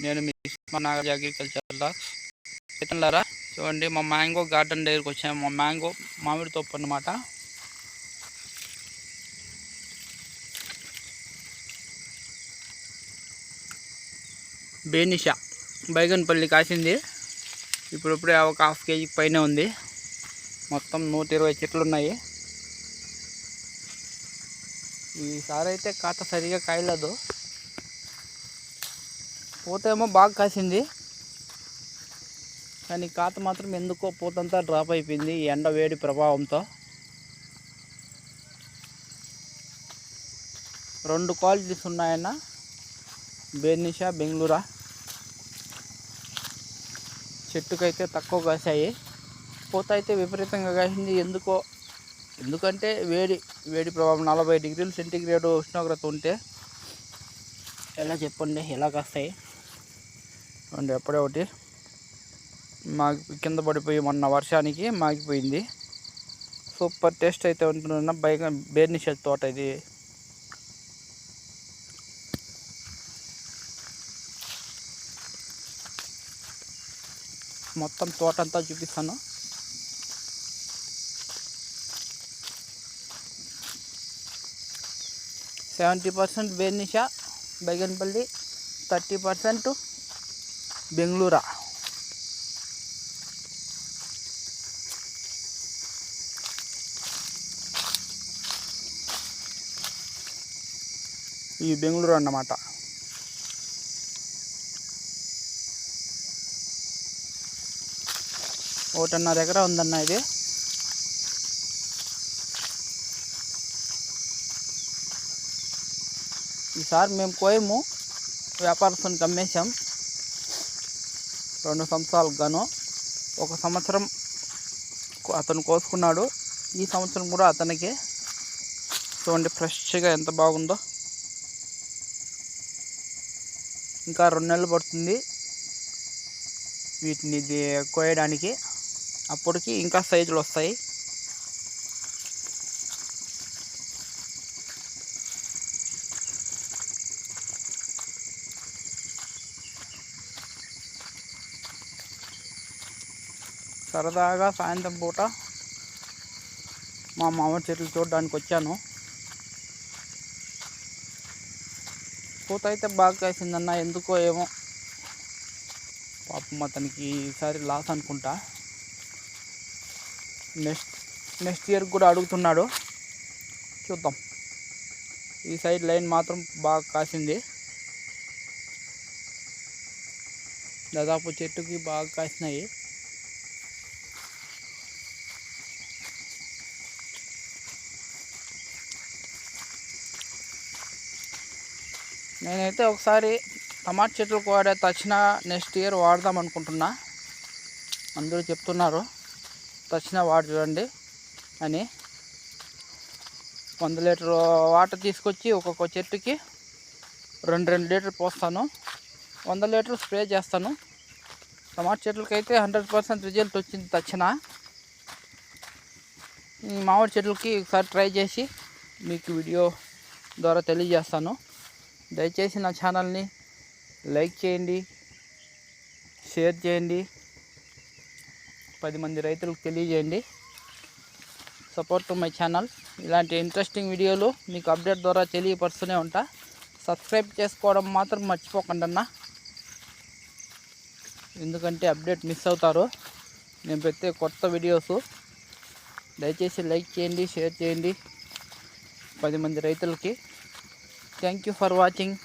నేను మీ నాగరాజ్ అగ్రికల్చర్ రైతులారా చూడండి, మా మ్యాంగో గార్డెన్ దగ్గరికి వచ్చాము. మా మ్యాంగో మామిడి తోపు అన్నమాట. బేనిషా బైగన్పల్లి కాసింది. ఇప్పుడే ఒక ½ కేజీకి పైన ఉంది. మొత్తం 120 చెట్లు ఉన్నాయి. ఈసారి అయితే కాత సరిగా కాయలేదు. పూతేమో బాగా కాసింది, కానీ కాత మాత్రం ఎందుకో పూతంతా డ్రాప్ అయిపోయింది ఈ ఎండ వేడి ప్రభావంతో. 2 క్వాలిటీస్ ఉన్నాయన్న, బెర్నిషా, బెంగళూరా. చెట్టుకైతే తక్కువ కాసాయి, పూత అయితే విపరీతంగా కాసింది. ఎందుకంటే వేడి ప్రభావం 40 డిగ్రీల సెంటీగ్రేడ్ ఉష్ణోగ్రత ఉంటే ఎలా చెప్పండి, ఎలా కాస్తాయి అండి. ఎప్పుడే ఒకటి కింద పడిపోయి మొన్న వర్షానికి మాగిపోయింది. సూపర్ టేస్ట్ అయితే ఉంటున్న బెర్నిషా తోట ఇది. మొత్తం తోట అంతా చూపిస్తాను. %70 బెర్నిషా బైగన్పల్లి, 30% బెంగళూరా. ఈ బెంగళూరు అన్నమాట. ఒకటిన్నర ఎకరా ఉందన్న ఇది. ఈసారి మేము కోయము, వ్యాపారస్తునికి అమ్మేశాం. 2 సంవత్సరాలకు గాను 1 సంవత్సరం అతను కోసుకున్నాడు. ఈ సంవత్సరం కూడా అతనికి. చూడండి ఫ్రెష్గా ఎంత బాగుందో. ఇంకా 2 నెలలు పడుతుంది వీటిని కోయడానికి. అప్పటికి ఇంకా సైజులు వస్తాయి. సరదాగా సాయంత్రం పూట మా మామిడి చెట్లు చూడడానికి వచ్చాను. పూత అయితే బాగా కాసిందన్న, ఎందుకో ఏమో పాపం అతనికి ఈసారి లాస్ అనుకుంటా. నెక్స్ట్ ఇయర్ కూడా అడుగుతున్నాడు, చూద్దాం. ఈ సైడ్ లైన్ మాత్రం బాగా కాసింది. దాదాపు చెట్టుకి బాగా కాసినాయి. నేనైతే ఒకసారి టమాటా చెట్లకు వాడే తక్షణ నెక్స్ట్ ఇయర్ వాడదాం అనుకుంటున్నా. అందరూ చెప్తున్నారు తక్షణ వాడి చూడండి అని. 100 లీటర్ వాటర్ తీసుకొచ్చి ఒక్కొక్క చెట్టుకి 2 లీటర్ పోస్తాను. 100 లీటర్ స్ప్రే చేస్తాను. టమాటా చెట్లకైతే 100% రిజల్ట్ వచ్చింది తక్షణ. ఈ మామిడి చెట్లకి ఒకసారి ట్రై చేసి మీకు వీడియో ద్వారా తెలియజేస్తాను. దయచేసి నా ఛానల్ని లైక్ చేయండి, షేర్ చేయండి, 10 మంది రైతులకు తెలియజేయండి. Support to my channel. ఇలాంటి ఇంట్రెస్టింగ్ వీడియోలు మీకు అప్డేట్ ద్వారా తెలియపరుస్తూనే ఉంటా. సబ్స్క్రైబ్ చేసుకోవడం మాత్రం మర్చిపోకండి అన్న, ఎందుకంటే అప్డేట్ మిస్ అవుతారు నేను పెట్టే కొత్త వీడియోస్. దయచేసి లైక్ చేయండి, షేర్ చేయండి 10 మంది రైతులకి. Thank you for watching.